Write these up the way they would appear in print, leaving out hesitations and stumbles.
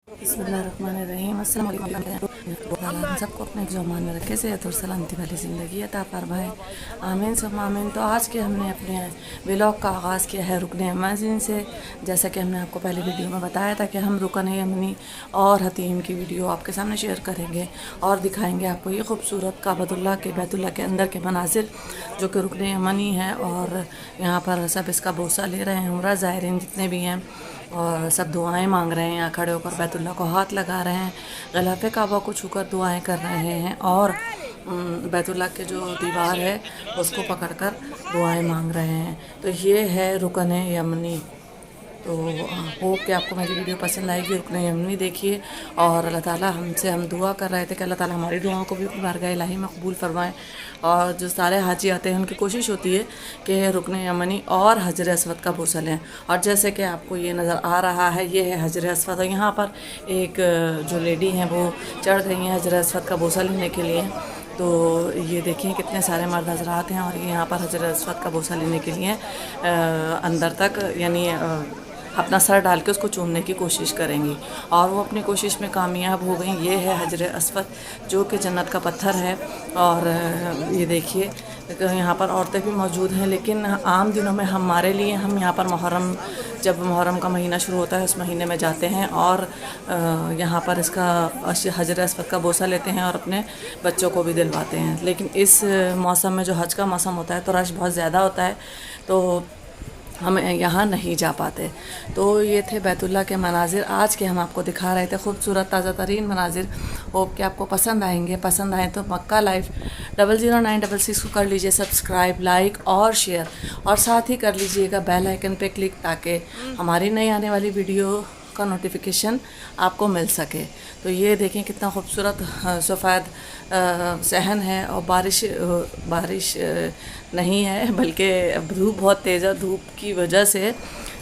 बिस्मिल्लाहिर्रहमानिर्रहीम। अस्सलाम वालेकुम। सबको अपने ज़मान में रखे सेहत और सलामती वाली ज़िंदगी अता फरमाए, आमीन सुम्मा आमीन। तो आज के हमने अपने व्लॉग का आगाज़ किया है रुकन यमनी से। जैसा कि हमने आपको पहले वीडियो में बताया था कि हम रुकन यमनी और हतीम की वीडियो आपके सामने शेयर करेंगे और दिखाएंगे आपको ये खूबसूरत काबतुल्लाह के बैतुल्लाह के अंदर के मनाजिर जो कि रुकन यमनी है। और यहाँ पर सब इसका बोसा ले रहे हैं उम्रा ज़ायरीन जितने भी हैं, और सब दुआएं मांग रहे हैं। यहाँ खड़े होकर बैतुल्लाह को हाथ लगा रहे हैं, ग़िलाफ़े काबा को छूकर दुआएं कर रहे हैं और बैतुल्लाह के जो दीवार है उसको पकड़कर दुआएं मांग रहे हैं। तो ये है रुकन यमनी। तो होप कि आपको मेरी वीडियो पसंद आएगी। रुकन यमनी देखिए और अल्लाह ताला हमसे हम दुआ कर रहे थे कि अल्लाह ताला हमारी दुआओं को भी बारगाह इलाही में कबूल फरमाएँ। और जो सारे हाजी आते हैं उनकी कोशिश होती है कि रुकन यमनी और हजर अस्वद का बोसा लें। और जैसे कि आपको ये नज़र आ रहा है, ये है हजर अस्वद। और यहाँ पर एक जो लेडी हैं वो चढ़ गई हैं हजर अस्वद का बोसा लेने के लिए। तो ये देखिए कितने सारे मर्द हजरात हैं और ये यहाँ पर हजर अस्वद का बोसा लेने के लिए अंदर तक यानी अपना सर डाल के उसको चूमने की कोशिश करेंगी और वो अपनी कोशिश में कामयाब हो गई। ये है हजर अस्वद जो कि जन्नत का पत्थर है। और ये देखिए यहाँ पर औरतें भी मौजूद हैं, लेकिन आम दिनों में हमारे लिए हम यहाँ पर जब मुहर्रम का महीना शुरू होता है उस महीने में जाते हैं और यहाँ पर इसका हजर अस्वद का बोसा लेते हैं और अपने बच्चों को भी दिलवाते हैं। लेकिन इस मौसम में जो हज का मौसम होता है तो रश बहुत ज़्यादा होता है, तो हम यहाँ नहीं जा पाते। तो ये थे बैतुल्लाह के मनाजिर आज के हम आपको दिखा रहे थे, खूबसूरत ताज़ा तरीन मनाजिर। होप कि आपको पसंद आएंगे। पसंद आए तो मक्का लाइफ 00966 को कर लीजिए सब्सक्राइब, लाइक और शेयर, और साथ ही कर लीजिएगा बेल आइकन पे क्लिक ताकि हमारी नई आने वाली वीडियो का नोटिफिकेशन आपको मिल सके। तो ये देखें कितना खूबसूरत सफ़ेद सहन है और बारिश नहीं है बल्कि धूप बहुत तेज़ है। धूप की वजह से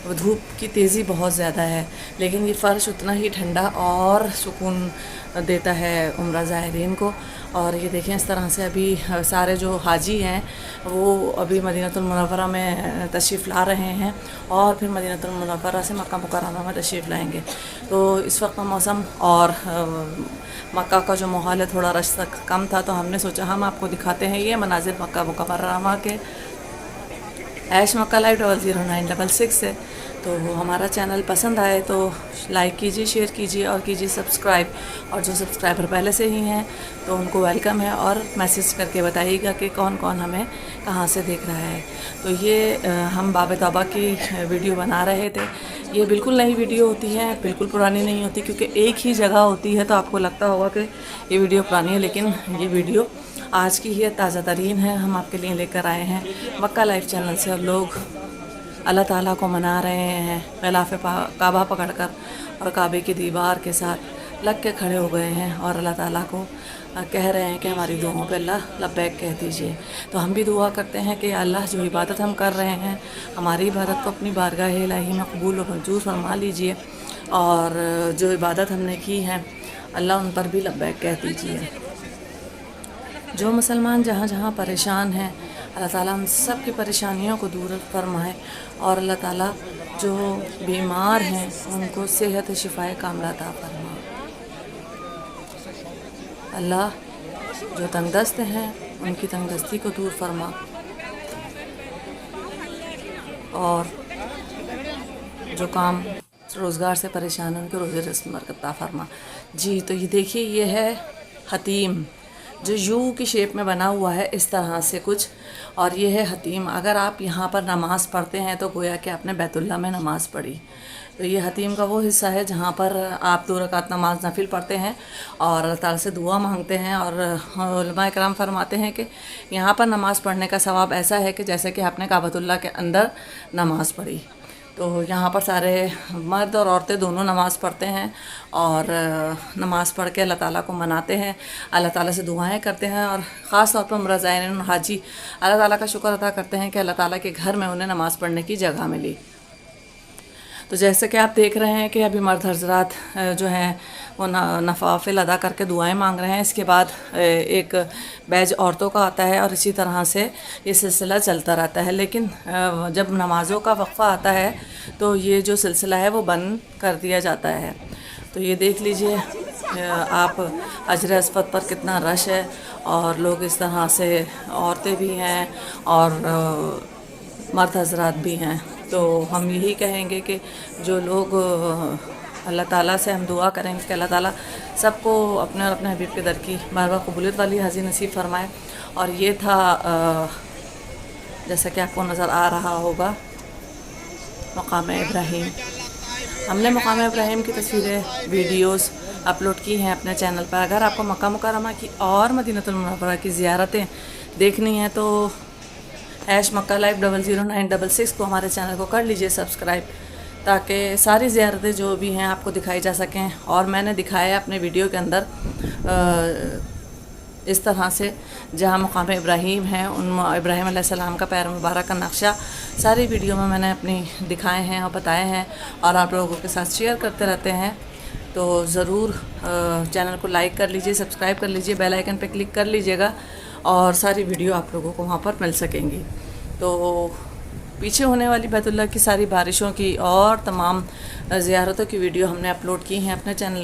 धूप की तेज़ी बहुत ज़्यादा है, लेकिन ये फ़र्श उतना ही ठंडा और सुकून देता है उम्रा ज़ायरीन को। और ये देखें इस तरह से अभी सारे जो हाजी हैं वो अभी मदीनतुल मुनव्वरा में तशरीफ़ ला रहे हैं और फिर मदीनतुल मुनव्वरा से मक्का मुकर्रमा में तशरीफ़ लाएंगे। तो इस वक्त का मौसम और मक्का का जो माहौल है थोड़ा रश तक कम था, तो हमने सोचा हम आपको दिखाते हैं ये मनाजिर मक्का मुकर्रमा के। ऐश मक्का लाइव 00966 से। तो हमारा चैनल पसंद आए तो लाइक कीजिए, शेयर कीजिए और कीजिए सब्सक्राइब। और जो सब्सक्राइबर पहले से ही हैं तो उनको वेलकम है और मैसेज करके बताइएगा कि कौन कौन हमें कहाँ से देख रहा है। तो ये हम बाब तौबा की वीडियो बना रहे थे। ये बिल्कुल नई वीडियो होती है, बिल्कुल पुरानी नहीं होती, क्योंकि एक ही जगह होती है तो आपको लगता होगा कि ये वीडियो पुरानी है, लेकिन ये वीडियो आज की ही ताज़ा तरीन है। हम आपके लिए लेकर आए हैं मक्का लाइव चैनल से। और लोग अल्लाह ताला को मना रहे हैं ग़िलाफ़े काबा पकड़कर और काबे की दीवार के साथ लग के खड़े हो गए हैं और अल्लाह ताला को कह रहे हैं कि हमारी दुआओं पे अल्लाह लब्बैक कह दीजिए। तो हम भी दुआ करते हैं कि अल्लाह जो इबादत हम कर रहे हैं हमारी इबादत को अपनी बारगाह इलाही में कबूल और मंजूर फरमा लीजिए, और जो इबादत हमने की है अल्लाह उन पर भी लब्बैक कह दीजिए। जो मुसलमान जहाँ जहाँ परेशान हैं अल्लाह ताला हम सब की परेशानियों को दूर फरमाए, और अल्लाह ताला जो बीमार हैं उनको सेहत शिफाए कामला अता फरमाए। अल्लाह जो तंगदस्त हैं उनकी तंगदस्ती को दूर फरमा, और जो काम रोज़गार से परेशान हैं उनके रोज़े रिज़्क़ में बरकत अता फरमा। जी तो ये देखिए ये है हतीम जो यू की शेप में बना हुआ है इस तरह से कुछ, और ये है हतीम। अगर आप यहाँ पर नमाज़ पढ़ते हैं तो गोया कि आपने बैतुल्लाह में नमाज़ पढ़ी। तो ये हतीम का वो हिस्सा है जहाँ पर आप 2 रकात नमाज नफिल पढ़ते हैं और अल्लाह ताला से दुआ मांगते हैं। और उलमा इकराम फरमाते हैं कि यहाँ पर नमाज़ पढ़ने का सवाब ऐसा है कि जैसे कि आपने काबतुल्लाह के अंदर नमाज़ पढ़ी। तो यहाँ पर सारे मर्द और औरतें दोनों नमाज़ पढ़ते हैं और नमाज़ पढ़ के अल्लाह ताला को मनाते हैं, अल्लाह ताला से दुआएं करते हैं, और ख़ास तौर पर उम्रा ज़ायरीन हाजी अल्लाह ताला का शुक्र अदा करते हैं कि अल्लाह ताला के घर में उन्हें नमाज़ पढ़ने की जगह मिली। तो जैसे कि आप देख रहे हैं कि अभी मर्द हजरात जो हैं वो नफाफिल अदा करके दुआएं मांग रहे हैं। इसके बाद एक बैच औरतों का आता है और इसी तरह से ये सिलसिला चलता रहता है। लेकिन जब नमाज़ों का वक्फ़ा आता है तो ये जो सिलसिला है वो बंद कर दिया जाता है। तो ये देख लीजिए आप हजर अस्वद पर कितना रश है और लोग इस तरह से, औरतें भी हैं और मर्द हजरात भी हैं। तो हम यही कहेंगे कि जो लोग अल्लाह ताला से हम दुआ करेंगे कि अल्लाह ताला सबको अपने और अपने हबीब के दर की बार बार कबूलियत वाली हाज़ी नसीब फरमाए। और ये था जैसा कि आपको नज़र आ रहा होगा मकाम इब्राहीम। हमने मकाम इब्राहीम की तस्वीरें वीडियोस अपलोड की हैं अपने चैनल पर। अगर आपको मक्का मुकर्रमा की और मदीनतुल मुनव्वरा की ज़ियारतें देखनी हैं तो #मक्का लाइव 00966 को हमारे चैनल को कर लीजिए सब्सक्राइब, ताकि सारी ज़ियारतें जो भी हैं आपको दिखाई जा सकें। और मैंने दिखाया अपने वीडियो के अंदर इस तरह से जहाँ मकाम इब्राहीम है, उन इब्राहीम अलैहिस्सलाम का पैर मुबारक का नक्शा सारी वीडियो में मैंने अपनी दिखाए हैं और बताए हैं और आप लोगों के साथ शेयर करते रहते हैं। तो ज़रूर चैनल को लाइक कर लीजिए, सब्सक्राइब कर लीजिए, बेल आइकन पे क्लिक कर लीजिएगा और सारी वीडियो आप लोगों को वहाँ पर मिल सकेंगी। तो पीछे होने वाली बैतुल्लाह की सारी बारिशों की और तमाम ज़ियारतों की वीडियो हमने अपलोड की हैं अपने चैनल।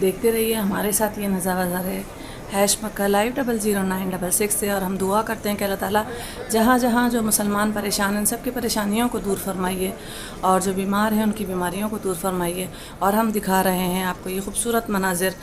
देखते रहिए हमारे साथ ये नज़ारा #मक्का लाइव 00966 से। और हम दुआ करते हैं कि अल्लाह ताला जहाँ जहाँ जो मुसलमान परेशान हैं, सबकी परेशानियों को दूर फरमाइए और जो बीमार हैं उनकी बीमारियों को दूर फरमाइए। और हम दिखा रहे हैं आपको ये खूबसूरत मनाजिर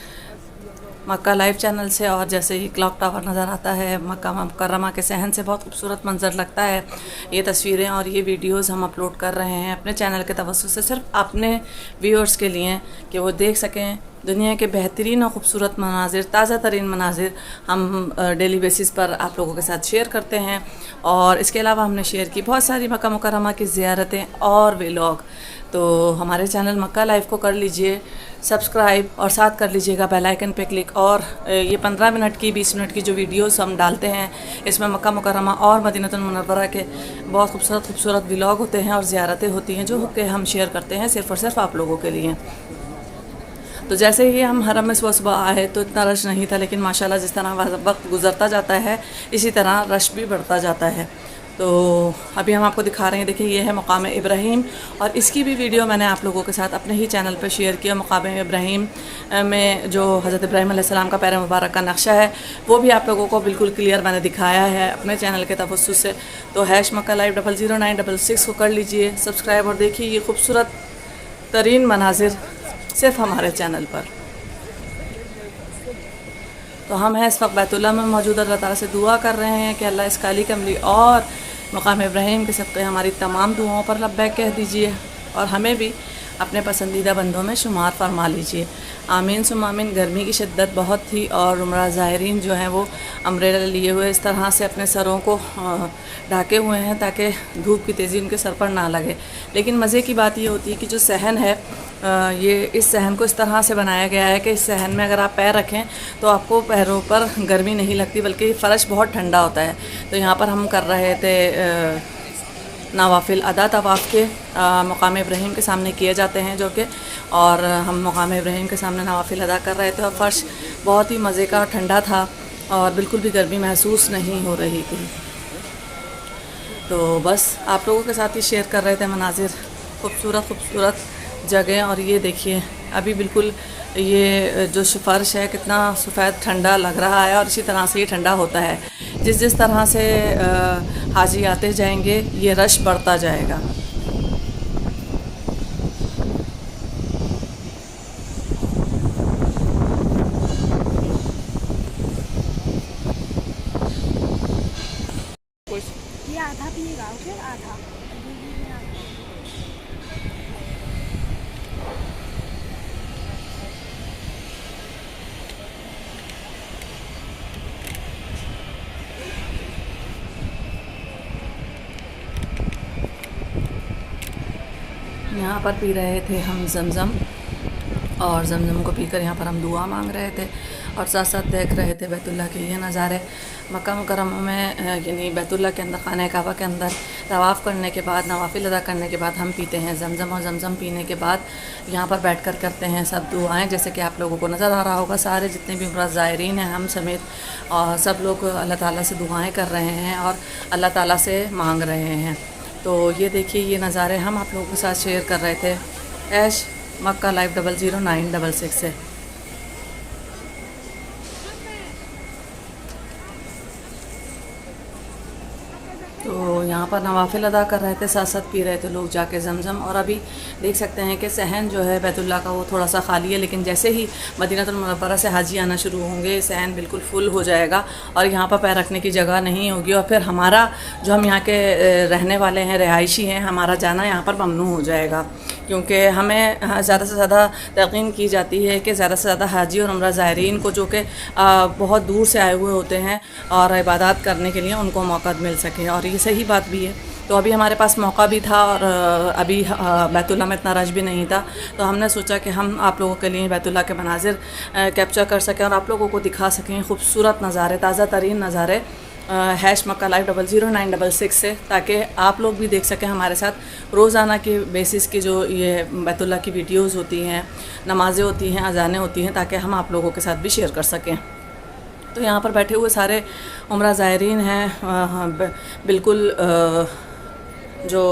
मक्का लाइव चैनल से। और जैसे ही क्लॉक टावर नज़र आता है, मक्का मुकर्रमा के सहन से बहुत खूबसूरत मंजर लगता है। ये तस्वीरें और ये वीडियोस हम अपलोड कर रहे हैं अपने चैनल के तवज्जुह से, सिर्फ अपने व्यूअर्स के लिए कि वो देख सकें दुनिया के बेहतरीन और ख़ूबसूरत मनाजिर, ताज़ा तरीन मनाजिर हम डेली बेसिस पर आप लोगों के साथ शेयर करते हैं। और इसके अलावा हमने शेयर की बहुत सारी मक्का मुकर्रमा की ज़ियारतें और व्लॉग। तो हमारे चैनल मक्का लाइव को कर लीजिए सब्सक्राइब और साथ कर लीजिएगा बेल आइकन पे क्लिक। और ये 15 मिनट की 20 मिनट की जो वीडियोस हम डालते हैं, इसमें मक्का मुकर्रमा और मदीनतुल मुनव्वरा के बहुत खूबसूरत व्लॉग होते हैं और ज़ियारतें होती हैं, जो कि हम शेयर करते हैं सिर्फ़ और सिर्फ आप लोगों के लिए। तो जैसे ही हम हरम में सुबह आए तो इतना रश नहीं था, लेकिन माशाल्लाह जिस तरह वक्त गुज़रता जाता है इसी तरह रश भी बढ़ता जाता है। तो अभी हम आपको दिखा रहे हैं, देखिए ये है मकाम इब्राहीम और इसकी भी वीडियो मैंने आप लोगों के साथ अपने ही चैनल पर शेयर किया। मकाम इब्राहीम में जो हज़रत इब्राहीम अलैहिस्सलाम का पैर मुबारक का नक्शा है वो भी आप लोगों को बिल्कुल क्लियर मैंने दिखाया है अपने चैनल के तवज्जुह से। तो #मक्का लाइव 00966 को कर लीजिए सब्सक्राइब और देखिए ये खूबसूरत तरीन मनाजिर सिर्फ हमारे चैनल पर। तो हम हैं इस वक्त बैतुल्लाह में मौजूद, अल्लाह ताला से दुआ कर रहे हैं कि अल्लाह इस काली कमली और मकाम इब्राहीम के सदक़े हमारी तमाम दुआओं पर लब्बैक कह दीजिए और हमें भी अपने पसंदीदा बंदों में शुमार फरमा लीजिए। आमीन सुम्मा आमीन। गर्मी की शिद्दत बहुत थी और उम्रा ज़ायरीन जो हैं वो अम्ब्रेला लिए हुए इस तरह से अपने सरों को ढाके हुए हैं ताकि धूप की तेज़ी उनके सर पर ना लगे। लेकिन मज़े की बात ये होती है कि जो सहन है ये इस सहन को इस तरह से बनाया गया है कि इस सहन में अगर आप पैर रखें तो आपको पैरों पर गर्मी नहीं लगती, बल्कि फ़र्श बहुत ठंडा होता है। तो यहाँ पर हम कर रहे थे नवाफिल अदा तवाफ़ के मकाम इब्राहीम के सामने किए जाते हैं जो कि, और हम मकाम इब्राहीम के सामने नवाफिल अदा कर रहे थे और फ़र्श बहुत ही मज़े का ठंडा था और बिल्कुल भी गर्मी महसूस नहीं हो रही थी। तो बस आप लोगों के साथ ही शेयर कर रहे थे मनाजिर, खूबसूरत जगह। और ये देखिए अभी बिल्कुल ये जो फ़र्श है कितना सफ़ेद ठंडा लग रहा है और इसी तरह से ये ठंडा होता है। जिस तरह से हाजी आते जाएंगे ये रश बढ़ता जाएगा। ये आधा पिएगा, ओके, आधा। यहाँ पर पी रहे थे हम जमज़म, और जमज़म को पीकर यहाँ पर हम दुआ मांग रहे थे और साथ साथ देख रहे थे बैतुल्लाह के ये नज़ारे। मक्का मुकर्रमा में यानी बैतुल्लाह के अंदर, खाना काबा के अंदर तवाफ़ करने के बाद, नवाफिल अदा करने के बाद हम पीते हैं ज़मज़म, और ज़मज़म पीने के बाद यहाँ पर बैठकर करते हैं सब दुआएं। जैसे कि आप लोगों को नज़र आ रहा होगा, सारे जितने भी उम्रा ज़ायरीन हैं, हम समेत, और सब लोग अल्लाह ताला से दुआएं कर रहे हैं और अल्लाह ताला से मांग रहे हैं। तो ये देखिए, ये नज़ारे हम आप लोगों के साथ शेयर कर रहे थे ऐश मक्का लाइव 00966 से। तो यहाँ पर नवाफिल अदा कर रहे थे, साथ साथ पी रहे थे लोग जाके ज़मज़म। और अभी देख सकते हैं कि सहन जो है बैतुल्लाह का वो थोड़ा सा खाली है, लेकिन जैसे ही मदीनातुल मुनव्वरा से हाजी आना शुरू होंगे सहन बिल्कुल फुल हो जाएगा और यहाँ पर पैर रखने की जगह नहीं होगी, और फिर हमारा जो हम यहाँ के रहने वाले हैं, रिहायशी हैं, हमारा जाना यहाँ पर ममनू हो जाएगा। क्योंकि हमें ज़्यादा से ज़्यादा यकीन की जाती है कि ज़्यादा से ज़्यादा हाजी और उम्रा ज़ायरीन को, जो कि बहुत दूर से आए हुए होते हैं और इबादत करने के लिए, उनको मौका मिल सके। और ये सही बात भी है। तो अभी हमारे पास मौका भी था और अभी बैतुल्लाह में इतना रश भी नहीं था, तो हमने सोचा कि हम आप लोगों के लिए बैतुल्लाह के मनाजिर कैप्चर कर सकें और आप लोगों को दिखा सकें खूबसूरत नज़ारे, ताज़ा तरीन नज़ारे हैश मक्का लाइव 00966 से, ताकि आप लोग भी देख सकें हमारे साथ। रोज़ाना की बेसिस की जो ये बैतुल्लाह की वीडियोज़ होती हैं, नमाज़ें होती हैं, अज़ानें होती हैं, ताकि हम आप लोगों के साथ भी शेयर कर सकें। तो यहाँ पर बैठे हुए सारे उम्रा ज़ायरीन हैं, बिल्कुल जो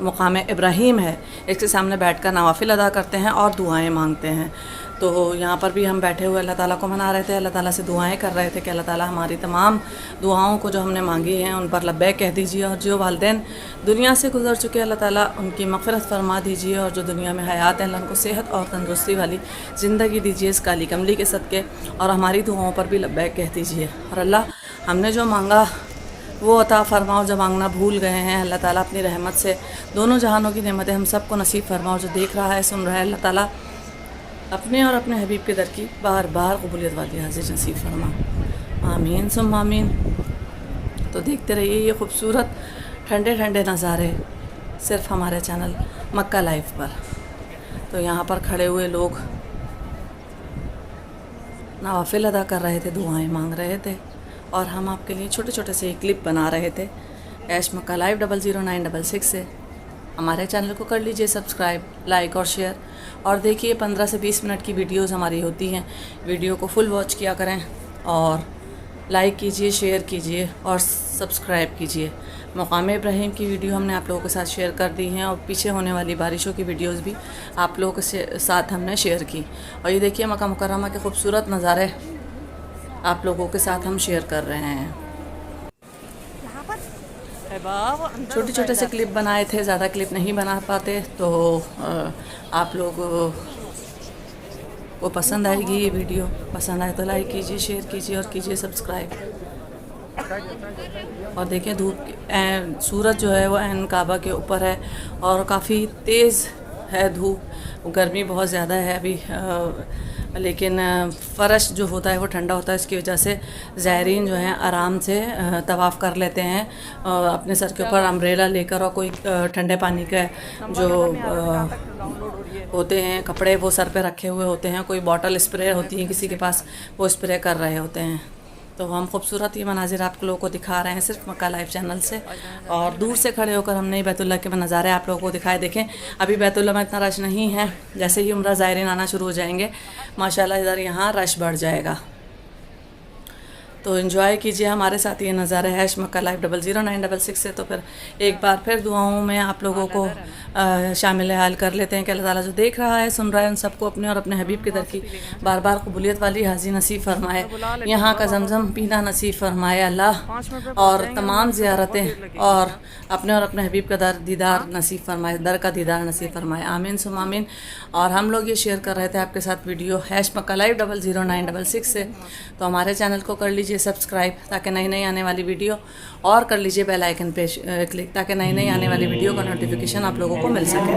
मुकाम इब्राहीम है इसके सामने बैठकर नवाफिल अदा करते हैं और दुआएं मांगते हैं। तो यहाँ पर भी हम बैठे हुए अल्लाह ताला को मना रहे थे, अल्लाह ताला से दुआएं कर रहे थे कि अल्लाह ताला हमारी तमाम दुआओं को जो हमने मांगी हैं उन पर लब्बैक कह दीजिए, और जो वालिदैन दुनिया से गुजर चुके अल्लाह ताला उनकी मग़फ़िरत फरमा दीजिए, और जो दुनिया में हयात हैं उनको सेहत और तंदुरुस्ती वाली ज़िंदगी दीजिए इस काली कमली के सदक़े, और हमारी दुआओं पर भी लब्बैक कह दीजिए। और अल्लाह हमने जो मांगा वो अता फ़रमाओ, जो मांगना भूल गए हैं अल्लाह ताला अपनी रहमत से दोनों जहानों की नेमतें हम सबको नसीब फरमाओ। जो देख रहा है, सुन रहा है, अल्लाह ताला अपने और अपने हबीब के दर की बार बार कबूलियत वाली हाजिर नसीब फरमा, आमीन सुम आमीन। तो देखते रहिए ये खूबसूरत ठंडे ठंडे नज़ारे सिर्फ हमारे चैनल मक्का लाइव पर। तो यहाँ पर खड़े हुए लोग नवाफिल अदा कर रहे थे, दुआएं मांग रहे थे, और हम आपके लिए छोटे छोटे से क्लिप बना रहे थे ऐश मक्का लाइव 00966 से। हमारे चैनल को कर लीजिए सब्सक्राइब, लाइक और शेयर, और देखिए 15 से 20 मिनट की वीडियोस हमारी होती हैं। वीडियो को फुल वॉच किया करें और लाइक कीजिए, शेयर कीजिए और सब्सक्राइब कीजिए। मुकाम इब्राहीम की वीडियो हमने आप लोगों के साथ शेयर कर दी हैं, और पीछे होने वाली बारिशों की वीडियोस भी आप लोगों के साथ हमने शेयर की। और ये देखिए मक्का मुकर्रमा के खूबसूरत नज़ारे आप लोगों के साथ हम शेयर कर रहे हैं। छोटे छोटे से क्लिप बनाए थे, ज़्यादा क्लिप नहीं बना पाते, तो आप लोग को पसंद आएगी ये वीडियो। पसंद आए तो लाइक कीजिए, शेयर कीजिए और कीजिए सब्सक्राइब। और देखें धूप, सूरज जो है वो ऐन काबा के ऊपर है और काफ़ी तेज़ है धूप, गर्मी बहुत ज़्यादा है अभी, लेकिन फ़र्श जो होता है वो ठंडा होता है, इसकी वजह से ज़ायरीन जो हैं आराम से तवाफ़ कर लेते हैं अपने सर के ऊपर अम्ब्रेला लेकर, और कोई ठंडे पानी का जो होते हैं कपड़े वो सर पे रखे हुए होते हैं, कोई बॉटल स्प्रे होती है किसी के पास, वो स्प्रे कर रहे होते हैं। तो हम खूबसूरत ये मनाजिर आप लोगों को दिखा रहे हैं सिर्फ मक्का लाइव चैनल से, और दूर से खड़े होकर हमने बैतुल्लाह के नज़ारे आप लोगों को दिखाए। देखें अभी बैतुल्लाह में इतना रश नहीं है, जैसे ही उम्रा ज़ायरीन आना शुरू हो जाएंगे माशाल्लाह इधर यहाँ रश बढ़ जाएगा। तो एंजॉय कीजिए हमारे साथ ये नज़ारे हैश मक्का लाइव 00966 से। तो फिर एक बार फिर दुआओं में आप लोगों को शामिल हाल कर लेते हैं कि अल्लाह ताला जो देख रहा है, सुन रहा है, उन सबको अपने और अपने हबीब के दर की बार बार कबूलियत वाली हाजी नसीब फरमाए, यहाँ का जमज़म पीना नसीब फरमाए अल्लाह, और तमाम ज़ियारतें और अपने और अपने हबीब का दीदार नसीब फरमाए, दर का दीदार नसीब फरमाए, आमीन सुम आमीन। और हम लोग ये शेयर कर रहे थे आपके साथ वीडियो हैश मक्का लाइव 00966 से। तो हमारे चैनल को कर लीजिए लीजिए सब्सक्राइब ताकि नई नई आने वाली वीडियो, और कर लीजिए बेल आइकन पे क्लिक ताकि नई नई आने वाली वीडियो का नोटिफिकेशन आप लोगों को मिल सके।